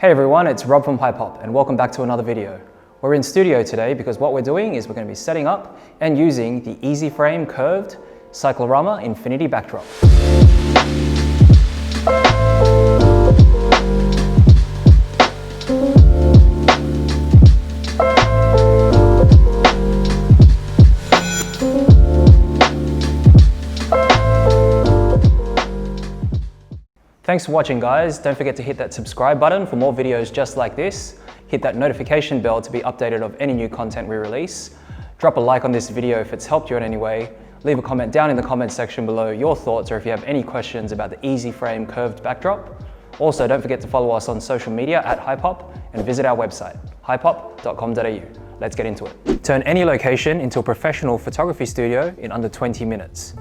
Hey everyone, it's Rob from Hypop and welcome back to another video. We're in studio today because what we're doing is we're going to be setting up and using the Easiframe Curved Cyclorama Infinity Backdrop. Thanks for watching guys. Don't forget to hit that subscribe button for more videos just like this. Hit that notification bell to be updated of any new content we release. Drop a like on this video if it's helped you in any way. Leave a comment down in the comment section below your thoughts or if you have any questions about the Easiframe Curved Backdrop. Also, don't forget to follow us on social media at Hypop and visit our website, hypop.com.au. Let's get into it. Turn any location into a professional photography studio in under 20 minutes.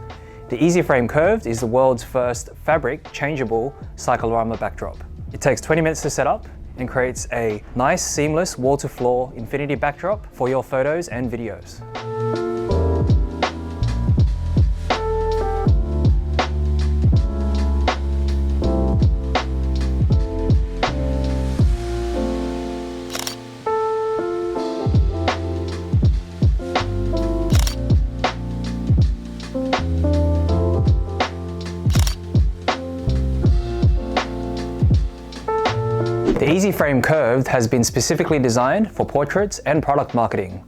The Easiframe Curved is the world's first fabric changeable cyclorama backdrop. It takes 20 minutes to set up and creates a nice seamless wall-to-floor infinity backdrop for your photos and videos. The Easiframe Curved has been specifically designed for portraits and product marketing.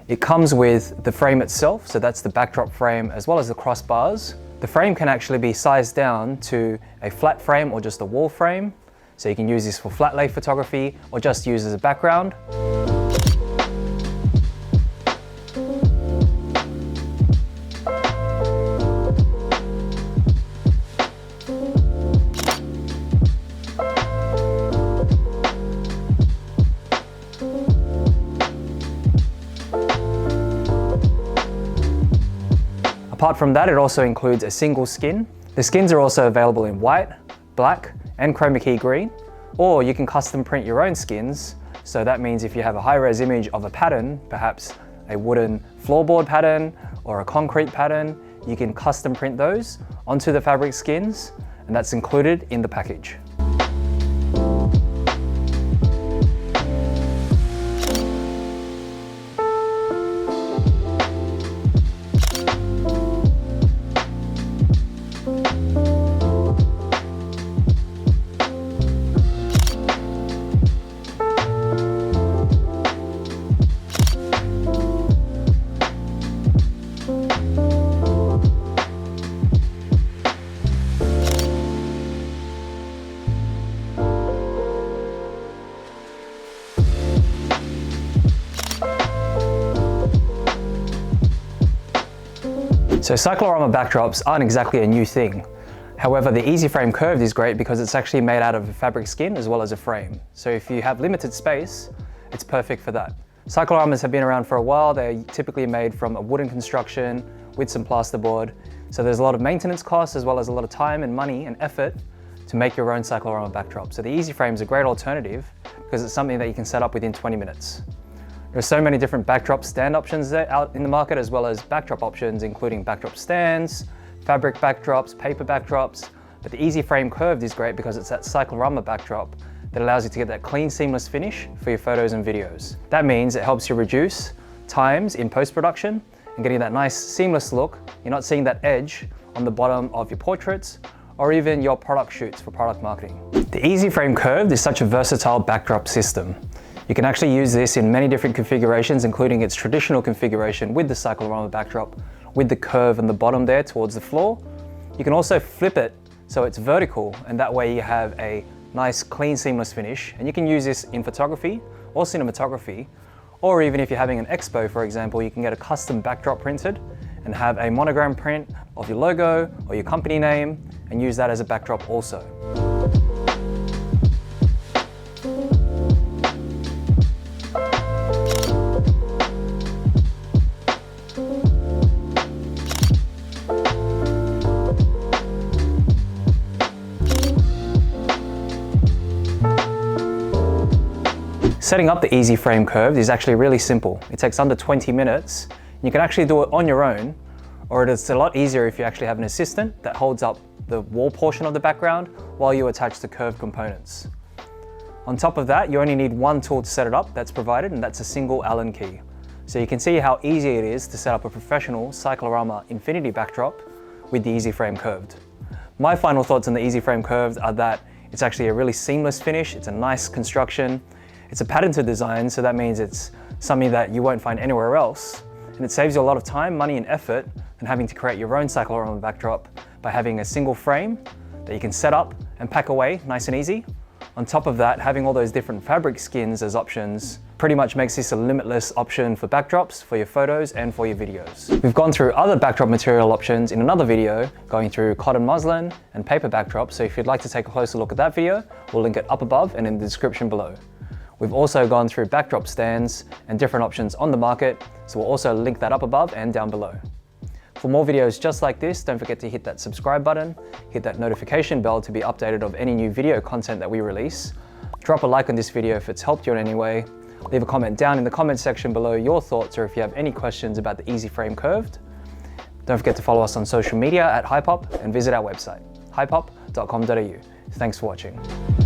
It comes with the frame itself, so that's the backdrop frame as well as the crossbars. The frame can actually be sized down to a flat frame or just a wall frame, so you can use this for flat lay photography or just use as a background. Apart from that, it also includes a single skin. The skins are also available in white, black, and chroma key green, or you can custom print your own skins. So that means if you have a high-res image of a pattern, perhaps a wooden floorboard pattern or a concrete pattern, you can custom print those onto the fabric skins, and that's included in the package. So cyclorama backdrops aren't exactly a new thing. However, the Easiframe Curved is great because it's actually made out of a fabric skin as well as a frame. So if you have limited space, it's perfect for that. Cycloramas have been around for a while. They're typically made from a wooden construction with some plasterboard. So there's a lot of maintenance costs as well as a lot of time and money and effort to make your own cyclorama backdrop. So the Easiframe is a great alternative because it's something that you can set up within 20 minutes. There are so many different backdrop stand options there out in the market, as well as backdrop options, including backdrop stands, fabric backdrops, paper backdrops. But the Easiframe Curved is great because it's that cyclorama backdrop that allows you to get that clean, seamless finish for your photos and videos. That means it helps you reduce times in post-production and getting that nice, seamless look. You're not seeing that edge on the bottom of your portraits or even your product shoots for product marketing. The Easiframe Curved is such a versatile backdrop system. You can actually use this in many different configurations, including its traditional configuration with the cyclorama backdrop, with the curve on the bottom there towards the floor. You can also flip it so it's vertical, and that way you have a nice, clean, seamless finish. And you can use this in photography or cinematography, or even if you're having an expo, for example, you can get a custom backdrop printed and have a monogram print of your logo or your company name and use that as a backdrop also. Setting up the Easiframe Curved is actually really simple. It takes under 20 minutes. You can actually do it on your own, or it's a lot easier if you actually have an assistant that holds up the wall portion of the background while you attach the curved components. On top of that, you only need one tool to set it up that's provided, and that's a single Allen key. So you can see how easy it is to set up a professional Cyclorama infinity backdrop with the Easiframe Curved. My final thoughts on the Easiframe Curved are that it's actually a really seamless finish, it's a nice construction, it's a patented design, so that means it's something that you won't find anywhere else, and it saves you a lot of time, money and effort than having to create your own Cyclorama backdrop by having a single frame that you can set up and pack away nice and easy. On top of that, having all those different fabric skins as options pretty much makes this a limitless option for backdrops, for your photos and for your videos. We've gone through other backdrop material options in another video, going through cotton muslin and paper backdrops, so if you'd like to take a closer look at that video, we'll link it up above and in the description below. We've also gone through backdrop stands and different options on the market, so we'll also link that up above and down below. For more videos just like this, don't forget to hit that subscribe button, hit that notification bell to be updated of any new video content that we release. Drop a like on this video if it's helped you in any way. Leave a comment down in the comment section below your thoughts, or if you have any questions about the Easiframe Curved. Don't forget to follow us on social media at Hypop and visit our website, hypop.com.au. Thanks for watching.